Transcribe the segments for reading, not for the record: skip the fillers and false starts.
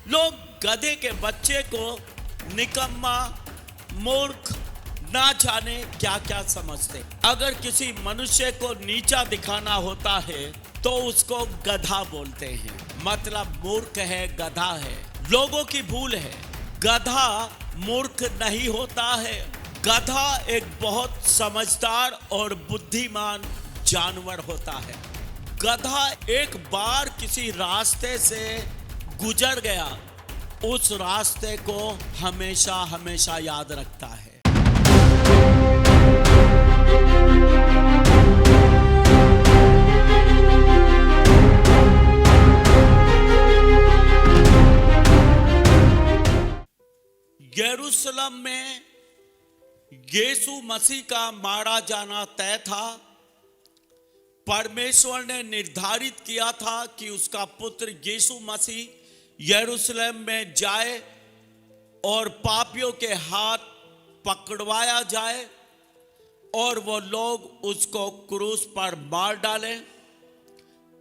लोग गधे के बच्चे को निकम्मा, मूर्ख, ना जाने क्या क्या समझते। अगर किसी मनुष्य को नीचा दिखाना होता है तो उसको गधा बोलते हैं, मतलब मूर्ख है, गधा है। लोगों की भूल है, गधा मूर्ख नहीं होता है। गधा एक बहुत समझदार और बुद्धिमान जानवर होता है। गधा एक बार किसी रास्ते से गुजर गया, उस रास्ते को हमेशा हमेशा याद रखता है। यरूशलेम में यीशु मसीह का मारा जाना तय था। परमेश्वर ने निर्धारित किया था कि उसका पुत्र यीशु मसीह यरूशलेम में जाए और पापियों के हाथ पकड़वाया जाए और वो लोग उसको क्रूस पर मार डालें।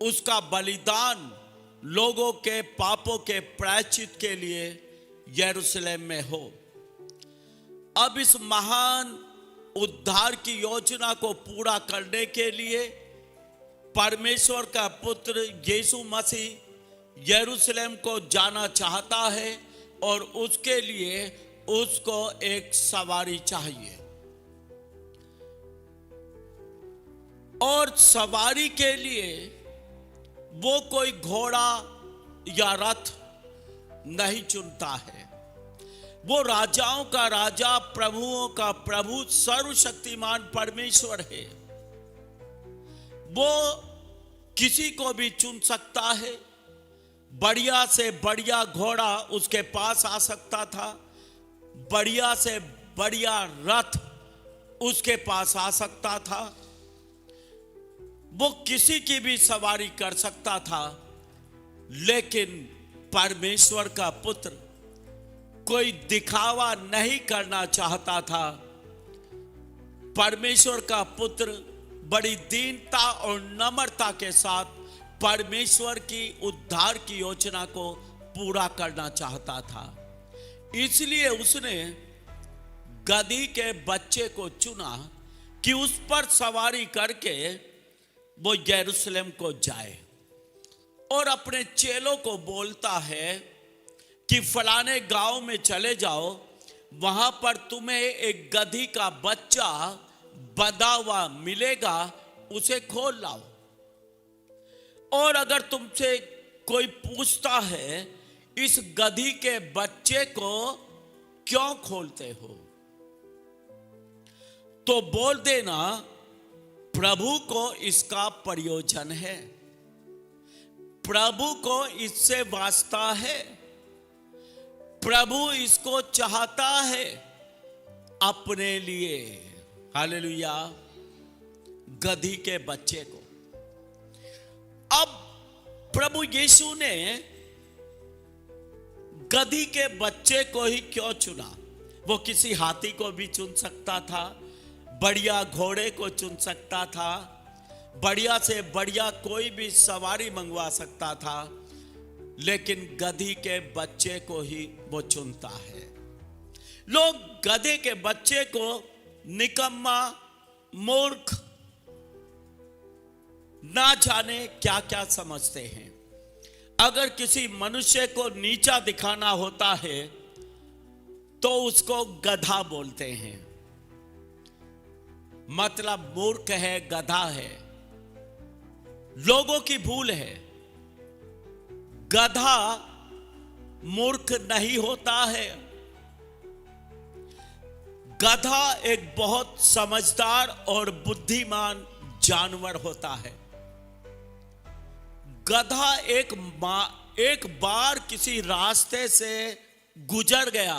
उसका बलिदान लोगों के पापों के प्रायश्चित के लिए यरूशलेम में हो। अब इस महान उद्धार की योजना को पूरा करने के लिए परमेश्वर का पुत्र यीशु मसीह यरूशलेम को जाना चाहता है और उसके लिए उसको एक सवारी चाहिए। और सवारी के लिए वो कोई घोड़ा या रथ नहीं चुनता है। वो राजाओं का राजा, प्रभुओं का प्रभु, सर्वशक्तिमान परमेश्वर है। वो किसी को भी चुन सकता है। बढ़िया से बढ़िया घोड़ा उसके पास आ सकता था, बढ़िया से बढ़िया रथ उसके पास आ सकता था। वो किसी की भी सवारी कर सकता था, लेकिन परमेश्वर का पुत्र कोई दिखावा नहीं करना चाहता था। परमेश्वर का पुत्र बड़ी दीनता और नम्रता के साथ परमेश्वर की उद्धार की योजना को पूरा करना चाहता था। इसलिए उसने गधी के बच्चे को चुना कि उस पर सवारी करके वो यरूशलेम को जाए और अपने चेलों को बोलता है कि फलाने गांव में चले जाओ, वहां पर तुम्हें एक गधी का बच्चा बंधा हुआ मिलेगा, उसे खोल लाओ। और अगर तुमसे कोई पूछता है इस गधी के बच्चे को क्यों खोलते हो, तो बोल देना प्रभु को इसका प्रयोजन है, प्रभु को इससे वास्ता है, प्रभु इसको चाहता है अपने लिए। हालेलुया। गधी के बच्चे को अब प्रभु यीशु ने गधी के बच्चे को ही क्यों चुना? वो किसी हाथी को भी चुन सकता था, बढ़िया घोड़े को चुन सकता था, बढ़िया से बढ़िया कोई भी सवारी मंगवा सकता था, लेकिन गधी के बच्चे को ही वो चुनता है। लोग गधे के बच्चे को निकम्मा, मूर्ख, ना जाने क्या क्या समझते हैं। अगर किसी मनुष्य को नीचा दिखाना होता है तो उसको गधा बोलते हैं, मतलब मूर्ख है, गधा है। लोगों की भूल है, गधा मूर्ख नहीं होता है। गधा एक बहुत समझदार और बुद्धिमान जानवर होता है। गधा एक बार किसी रास्ते से गुजर गया,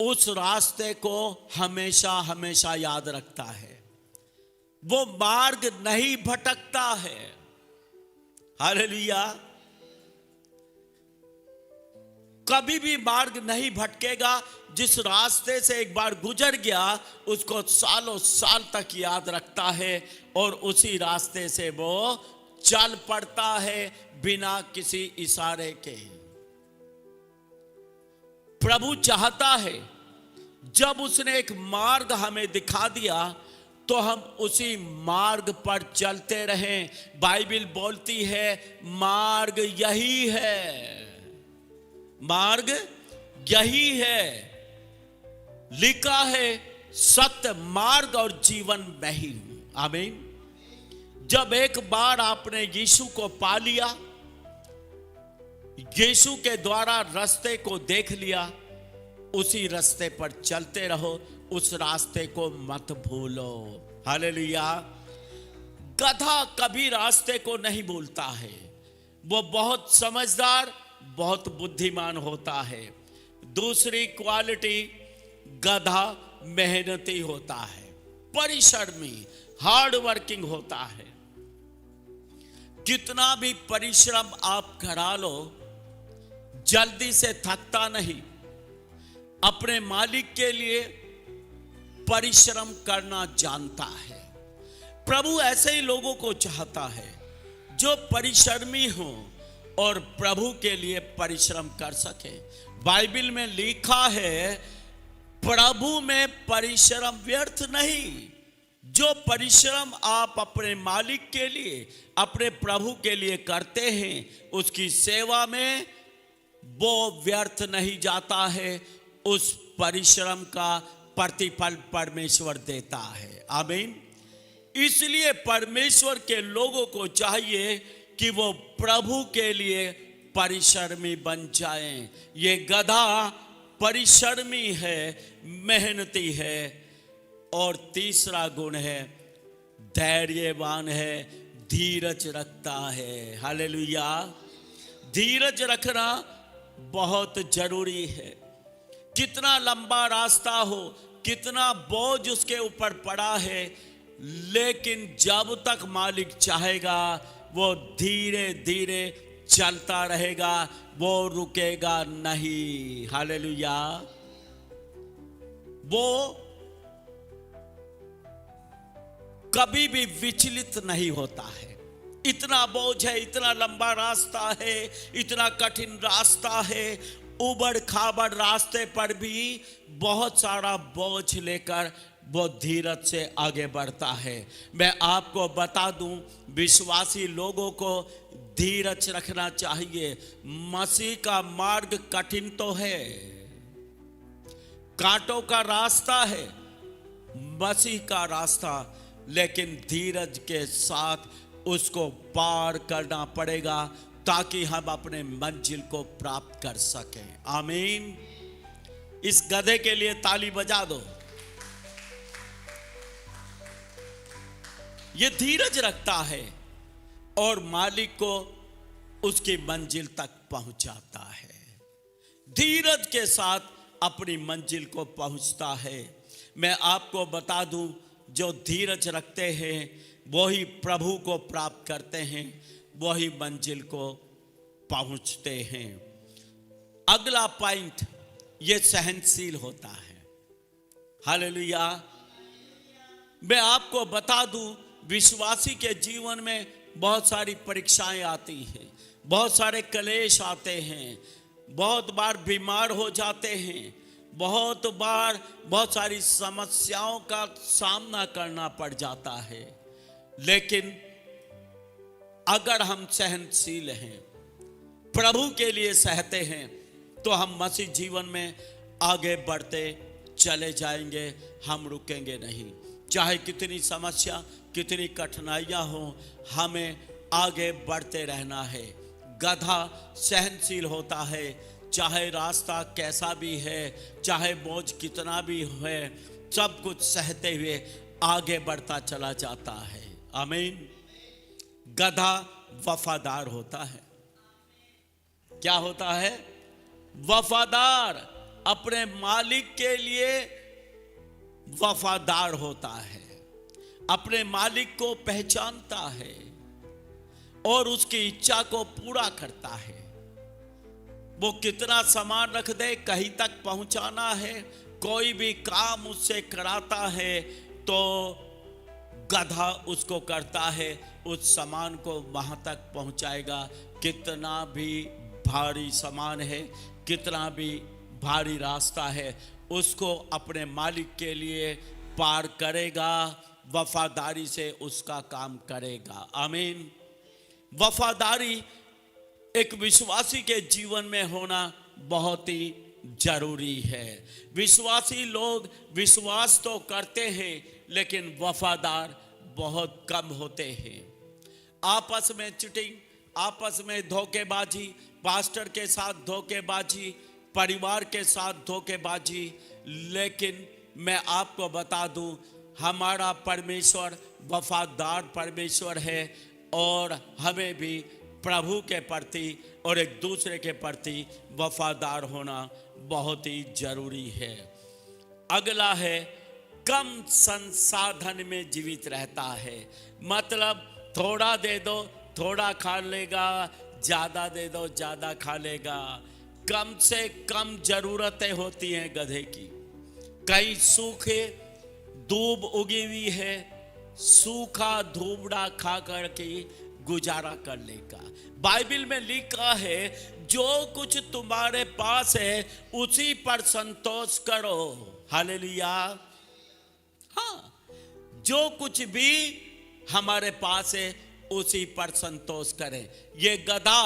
उस रास्ते को हमेशा हमेशा याद रखता है। वो मार्ग नहीं भटकता है। हालेलुया। कभी भी मार्ग नहीं भटकेगा। जिस रास्ते से एक बार गुजर गया उसको सालों साल तक याद रखता है और उसी रास्ते से वो चल पड़ता है बिना किसी इशारे के। प्रभु चाहता है जब उसने एक मार्ग हमें दिखा दिया तो हम उसी मार्ग पर चलते रहें। बाइबल बोलती है मार्ग यही है, मार्ग यही है, लिखा है सत्य मार्ग और जीवन मैं ही हूं। आमीन। जब एक बार आपने यीशु को पा लिया, यीशु के द्वारा रास्ते को देख लिया, उसी रास्ते पर चलते रहो, उस रास्ते को मत भूलो। हालेलुया। गधा कभी रास्ते को नहीं भूलता है, वो बहुत समझदार, बहुत बुद्धिमान होता है। दूसरी क्वालिटी, गधा मेहनती होता है, परिश्रमी, हार्ड वर्किंग होता है। कितना भी परिश्रम आप करा लो, जल्दी से थकता नहीं। अपने मालिक के लिए परिश्रम करना जानता है। प्रभु ऐसे ही लोगों को चाहता है जो परिश्रमी हो और प्रभु के लिए परिश्रम कर सके। बाइबल में लिखा है प्रभु में परिश्रम व्यर्थ नहीं। जो परिश्रम आप अपने मालिक के लिए, अपने प्रभु के लिए करते हैं, उसकी सेवा में वो व्यर्थ नहीं जाता है। उस परिश्रम का प्रतिफल परमेश्वर देता है। आमीन। इसलिए परमेश्वर के लोगों को चाहिए कि वो प्रभु के लिए परिश्रमी बन जाएं। ये गधा परिश्रमी है, मेहनती है। और तीसरा गुण है धैर्यवान है, धीरज रखता है। हालेलुया। धीरज रखना बहुत जरूरी है। कितना लंबा रास्ता हो, कितना बोझ उसके ऊपर पड़ा है, लेकिन जब तक मालिक चाहेगा वो धीरे धीरे चलता रहेगा, वो रुकेगा नहीं। हालेलुया। वो कभी भी विचलित नहीं होता है। इतना बोझ है, इतना लंबा रास्ता है, इतना कठिन रास्ता है, उबड़ खाबड़ रास्ते पर भी बहुत सारा बोझ लेकर वो धीरज से आगे बढ़ता है। मैं आपको बता दूं, विश्वासी लोगों को धीरज रखना चाहिए। मसीह का मार्ग कठिन तो है, कांटों का रास्ता है मसीह का रास्ता, लेकिन धीरज के साथ उसको पार करना पड़ेगा ताकि हम अपने मंजिल को प्राप्त कर सकें। आमीन। इस गधे के लिए ताली बजा दो। ये धीरज रखता है और मालिक को उसकी मंजिल तक पहुंचाता है। धीरज के साथ अपनी मंजिल को पहुंचता है। मैं आपको बता दूं, जो धीरज रखते हैं वही प्रभु को प्राप्त करते हैं, वही मंजिल को पहुंचते हैं। अगला पॉइंट, ये सहनशील होता है। हालेलुया। मैं आपको बता दूं, विश्वासी के जीवन में बहुत सारी परीक्षाएं आती हैं, बहुत सारे क्लेश आते हैं, बहुत बार बीमार हो जाते हैं, बहुत बार बहुत सारी समस्याओं का सामना करना पड़ जाता है। लेकिन अगर हम सहनशील हैं, प्रभु के लिए सहते हैं, तो हम मसीह जीवन में आगे बढ़ते चले जाएंगे। हम रुकेंगे नहीं। चाहे कितनी समस्या, कितनी कठिनाइयां हो, हमें आगे बढ़ते रहना है। गधा सहनशील होता है, चाहे रास्ता कैसा भी है, चाहे बोझ कितना भी है, सब कुछ सहते हुए आगे बढ़ता चला जाता है। आमीन। गधा वफादार होता है। क्या होता है? वफादार। अपने मालिक के लिए वफादार होता है, अपने मालिक को पहचानता है और उसकी इच्छा को पूरा करता है। वो कितना सामान रख दे, कहीं तक पहुंचाना है, कोई भी काम उससे कराता है तो गधा उसको करता है, उस सामान को वहां तक पहुंचाएगा। कितना भी भारी सामान है, कितना भी भारी रास्ता है, उसको अपने मालिक के लिए पार करेगा, वफादारी से उसका काम करेगा। आमीन। वफादारी एक विश्वासी के जीवन में होना बहुत ही जरूरी है। विश्वासी लोग विश्वास तो करते हैं, लेकिन वफादार बहुत कम होते हैं। आपस में चिटिंग, आपस में धोखेबाजी, पास्टर के साथ धोखेबाजी, परिवार के साथ धोखेबाजी। लेकिन मैं आपको बता दूं, हमारा परमेश्वर वफादार परमेश्वर है, और हमें भी प्रभु के प्रति और एक दूसरे के प्रति वफादार होना बहुत ही जरूरी है। अगला है, कम संसाधन में जीवित रहता है। मतलब थोड़ा दे दो थोड़ा खा लेगा, ज्यादा दे दो ज्यादा खा लेगा। कम से कम जरूरतें होती हैं गधे की। कई सूखे दूब उगी हुई है, सूखा धूबड़ा खा करके गुजारा कर लेगा। बाइबल में लिखा है, जो कुछ तुम्हारे पास है उसी पर संतोष करो। हालेलुया। हाँ, जो कुछ भी हमारे पास है उसी पर संतोष करें। ये गधा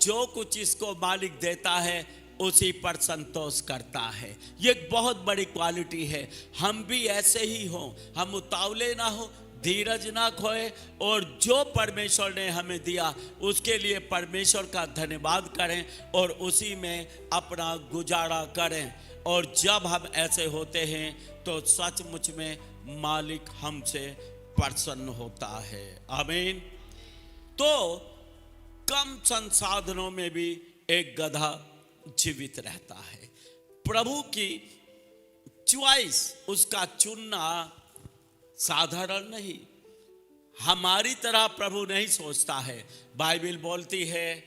जो कुछ इसको मालिक देता है उसी पर संतोष करता है। ये एक बहुत बड़ी क्वालिटी है। हम भी ऐसे ही हों, हम उतावले ना हो, धीरज ना खोए, और जो परमेश्वर ने हमें दिया उसके लिए परमेश्वर का धन्यवाद करें और उसी में अपना गुजारा करें। और जब हम ऐसे होते हैं तो सचमुच में मालिक हमसे प्रसन्न होता है। आमीन। तो कम संसाधनों में भी एक गधा जीवित रहता है। प्रभु की चॉइस, उसका चुनना साधारण नहीं। हमारी तरह प्रभु नहीं सोचता है। बाइबल बोलती है,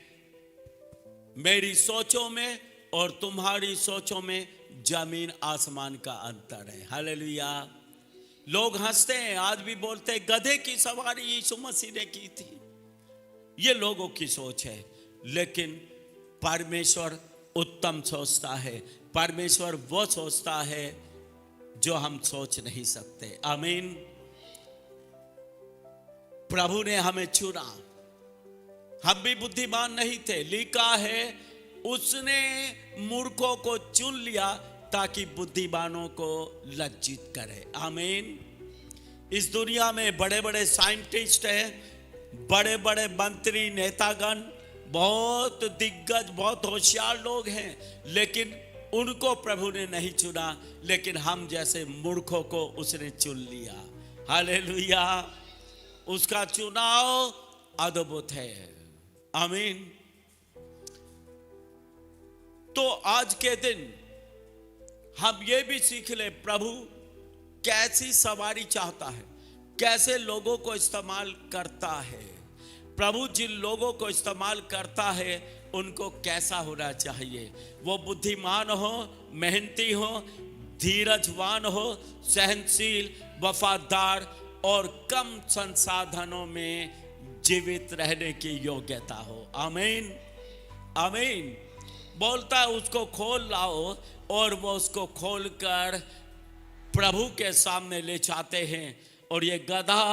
मेरी सोचों में और तुम्हारी सोचों में जमीन आसमान का अंतर है। हालेलुया। लोग हंसते हैं, आज भी बोलते हैं गधे की सवारी यीशु मसीह ने की थी। ये लोगों की सोच है, लेकिन परमेश्वर उत्तम सोचता है। परमेश्वर वो सोचता है जो हम सोच नहीं सकते। आमीन। प्रभु ने हमें चुना, हम भी बुद्धिमान नहीं थे। लिखा है, उसने मूर्खों को चुन लिया ताकि बुद्धिमानों को लज्जित करे। आमीन। इस दुनिया में बड़े बड़े साइंटिस्ट हैं, बड़े बड़े मंत्री, नेतागण, बहुत दिग्गज, बहुत होशियार लोग हैं, लेकिन उनको प्रभु ने नहीं चुना। लेकिन हम जैसे मूर्खों को उसने चुन लिया। हालेलुया। उसका चुनाव अद्भुत है। आमीन। तो आज के दिन हम ये भी सीख ले, प्रभु कैसी सवारी चाहता है, कैसे लोगों को इस्तेमाल करता है। प्रभु जिन लोगों को इस्तेमाल करता है उनको कैसा होना चाहिए। वो बुद्धिमान हो, मेहनती हो, धीरजवान हो, सहनशील, वफादार और कम संसाधनों में जीवित रहने की योग्यता हो। आमीन। आमीन। बोलता है उसको खोल लाओ, और वो उसको खोलकर प्रभु के सामने ले जाते हैं। और ये गधा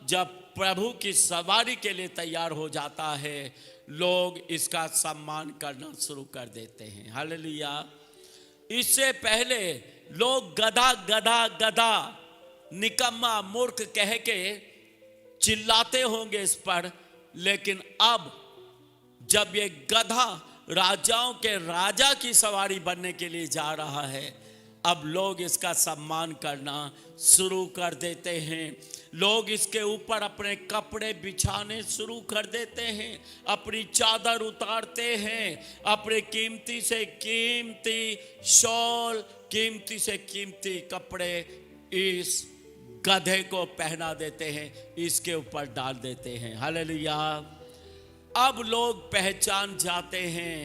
जब प्रभु की सवारी के लिए तैयार हो जाता है, लोग इसका सम्मान करना शुरू कर देते हैं। हालेलुया। इससे पहले लोग गधा गधा गधा, निकम्मा, मूर्ख कह के चिल्लाते होंगे इस पर, लेकिन अब जब ये गधा राजाओं के राजा की सवारी बनने के लिए जा रहा है, अब लोग इसका सम्मान करना शुरू कर देते हैं। लोग इसके ऊपर अपने कपड़े बिछाने शुरू कर देते हैं, अपनी चादर उतारते हैं, अपने कीमती से कीमती शॉल, कीमती से कीमती कपड़े इस गधे को पहना देते हैं, इसके ऊपर डाल देते हैं। हालेलुया। अब लोग पहचान जाते हैं,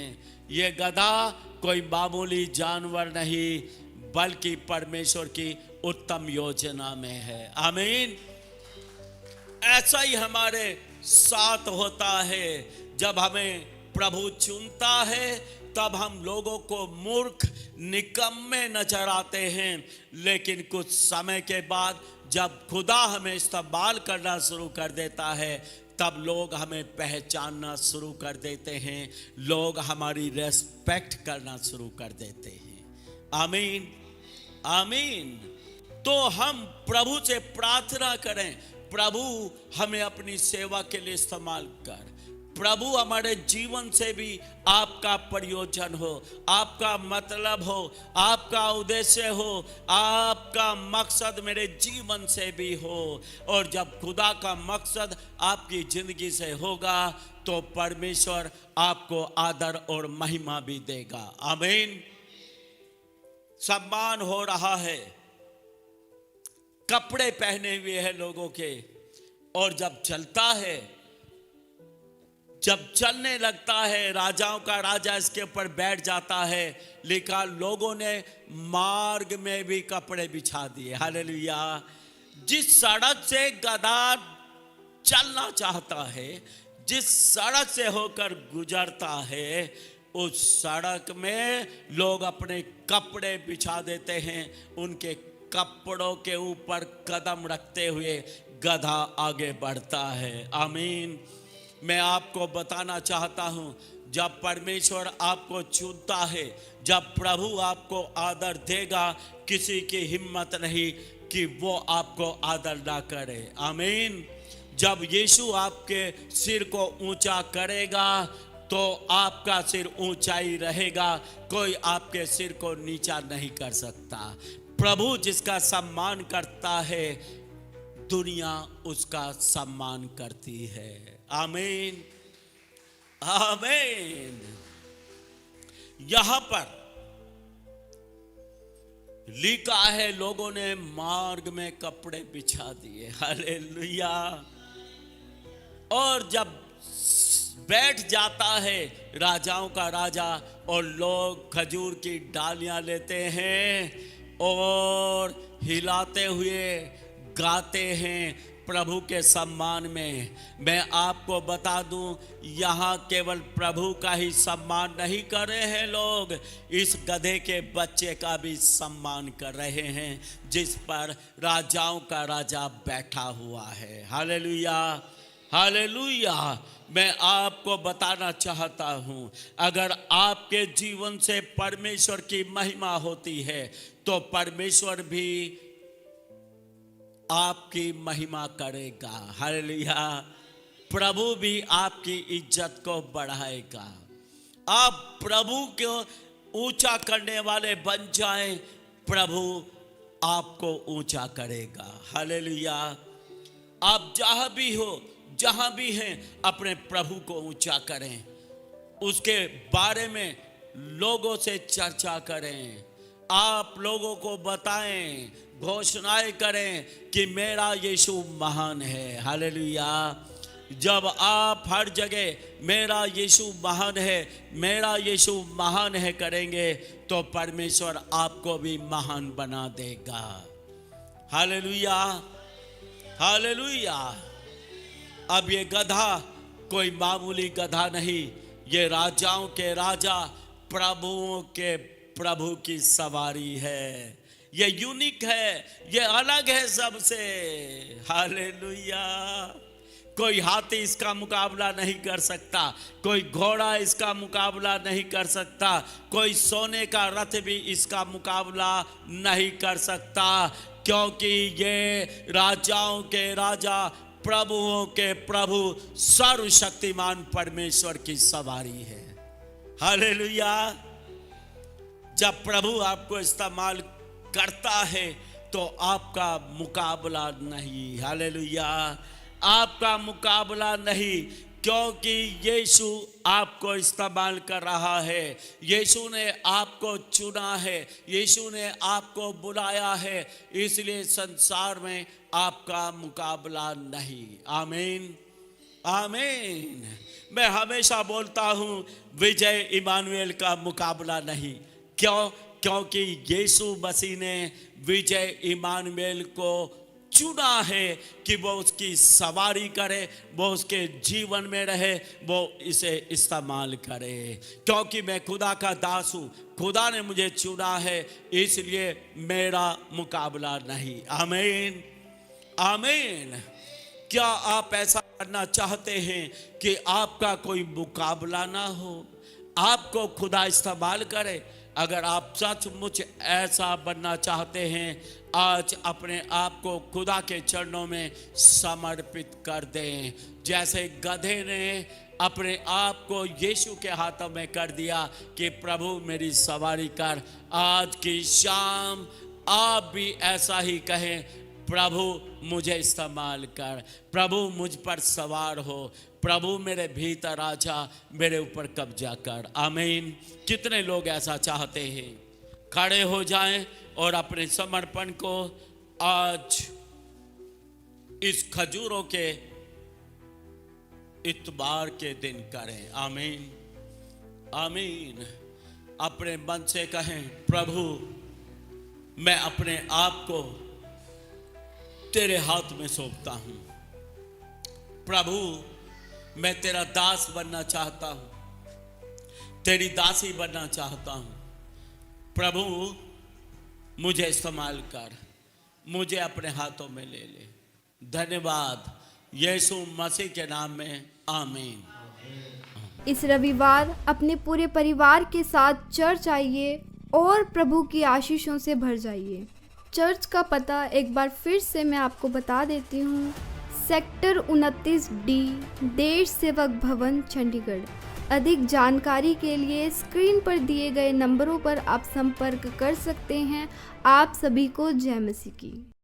ये गधा कोई मामूली जानवर नहीं, बल्कि परमेश्वर की उत्तम योजना में है। आमीन। ऐसा ही हमारे साथ होता है। जब हमें प्रभु चुनता है तब हम लोगों को मूर्ख निकम्मे नजर आते हैं, लेकिन कुछ समय के बाद जब खुदा हमें इस्तेमाल करना शुरू कर देता है तब लोग हमें पहचानना शुरू कर देते हैं, लोग हमारी रेस्पेक्ट करना शुरू कर देते हैं। आमीन, आमीन। तो हम प्रभु से प्रार्थना करें, प्रभु हमें अपनी सेवा के लिए इस्तेमाल कर। प्रभु हमारे जीवन से भी आपका प्रयोजन हो, आपका मतलब हो, आपका उद्देश्य हो, आपका मकसद मेरे जीवन से भी हो। और जब खुदा का मकसद आपकी जिंदगी से होगा तो परमेश्वर आपको आदर और महिमा भी देगा। आमीन। सम्मान हो रहा है, कपड़े पहने हुए हैं लोगों के, और जब चलता है, जब चलने लगता है, राजाओं का राजा इसके ऊपर बैठ जाता है। लिखा लोगों ने मार्ग में भी कपड़े बिछा दिए। हालेलुया। जिस सड़क से गधा चलना चाहता है, जिस सड़क से होकर गुजरता है, उस सड़क में लोग अपने कपड़े बिछा देते हैं। उनके कपड़ों के ऊपर कदम रखते हुए गधा आगे बढ़ता है। आमीन। मैं आपको बताना चाहता हूं, जब परमेश्वर आपको चुनता है, जब प्रभु आपको आदर देगा, किसी की हिम्मत नहीं कि वो आपको आदर ना करे। आमीन। जब यीशु आपके सिर को ऊंचा करेगा तो आपका सिर ऊंचा ही रहेगा, कोई आपके सिर को नीचा नहीं कर सकता। प्रभु जिसका सम्मान करता है, दुनिया उसका सम्मान करती है। आमीन, आमीन। यहां पर लिखा है लोगों ने मार्ग में कपड़े बिछा दिए। हालेलुया। और जब बैठ जाता है राजाओं का राजा, और लोग खजूर की डालियां लेते हैं और हिलाते हुए गाते हैं प्रभु के सम्मान में। मैं आपको बता दूं, यहाँ केवल प्रभु का ही सम्मान नहीं कर रहे हैं लोग, इस गधे के बच्चे का भी सम्मान कर रहे हैं जिस पर राजाओं का राजा बैठा हुआ है। Hallelujah, hallelujah. मैं आपको बताना चाहता हूं, अगर आपके जीवन से परमेश्वर की महिमा होती है तो परमेश्वर भी आपकी महिमा करेगा। हालेलुया। प्रभु भी आपकी इज्जत को बढ़ाएगा। आप प्रभु को ऊंचा करने वाले बन जाएं, प्रभु आपको ऊंचा करेगा। हालेलुया। आप जहां भी हो, जहां भी हैं, अपने प्रभु को ऊंचा करें, उसके बारे में लोगों से चर्चा करें, आप लोगों को बताएं, घोषणाएं करें कि मेरा यीशु महान है। हालेलुया। जब आप हर जगह मेरा यीशु महान है, मेरा यीशु महान है करेंगे तो परमेश्वर आपको भी महान बना देगा। Hallelujah, hallelujah. अब ये गधा कोई मामूली गधा नहीं, ये राजाओं के राजा, प्रभुओं के प्रभु की सवारी है। ये यूनिक है, ये अलग है सबसे। हालेलुया। कोई हाथी इसका मुकाबला नहीं कर सकता, कोई घोड़ा इसका मुकाबला नहीं कर सकता, कोई सोने का रथ भी इसका मुकाबला नहीं कर सकता, क्योंकि ये राजाओं के राजा, प्रभुओं के प्रभु, सर्वशक्तिमान परमेश्वर की सवारी है। हालेलुया। जब प्रभु आपको इस्तेमाल करता है तो आपका मुकाबला नहीं। हालेलुया। आपका मुकाबला नहीं, क्योंकि यीशु आपको इस्तेमाल कर रहा है, यीशु ने आपको चुना है, यीशु ने आपको बुलाया है, इसलिए संसार में आपका मुकाबला नहीं। आमीन, आमीन। मैं हमेशा बोलता हूं, विजय इमानुएल का मुकाबला नहीं। क्यों? क्योंकि यीशु मसीह ने विजय इमानुएल को चुना है कि वो उसकी सवारी करे, वो उसके जीवन में रहे, वो इसे इस्तेमाल करे। क्योंकि मैं खुदा का दास हूँ, खुदा ने मुझे चुना है, इसलिए मेरा मुकाबला नहीं। आमीन, आमीन। क्या आप ऐसा करना चाहते हैं कि आपका कोई मुकाबला ना हो, आपको खुदा इस्तेमाल करे? अगर आप सचमुच ऐसा बनना चाहते हैं, आज अपने आप को खुदा के चरणों में समर्पित कर दें। जैसे गधे ने अपने आप को यीशु के हाथों में कर दिया कि प्रभु मेरी सवारी कर, आज की शाम आप भी ऐसा ही कहें, प्रभु मुझे इस्तेमाल कर, प्रभु मुझ पर सवार हो, प्रभु मेरे भीतर आ जा, मेरे ऊपर कब्जा कर। आमीन। कितने लोग ऐसा चाहते हैं? खड़े हो जाएं और अपने समर्पण को आज इस खजूरों के इतबार के दिन करें। आमीन, आमीन। अपने मन से कहें, प्रभु मैं अपने आप को तेरे हाथ में सौंपता हूं। प्रभु मैं तेरा दास बनना चाहता हूं, तेरी दासी बनना चाहता हूं। प्रभु मुझे इस्तेमाल कर, मुझे अपने हाथों में ले ले। धन्यवाद यीशु मसीह के नाम में, आमीन। इस रविवार अपने पूरे परिवार के साथ चर्च आइए और प्रभु की आशीषों से भर जाइए। चर्च का पता एक बार फिर से मैं आपको बता देती हूँ। सेक्टर 29D, देश सेवक भवन, चंडीगढ़। अधिक जानकारी के लिए स्क्रीन पर दिए गए नंबरों पर आप संपर्क कर सकते हैं। आप सभी को जय मसीह की।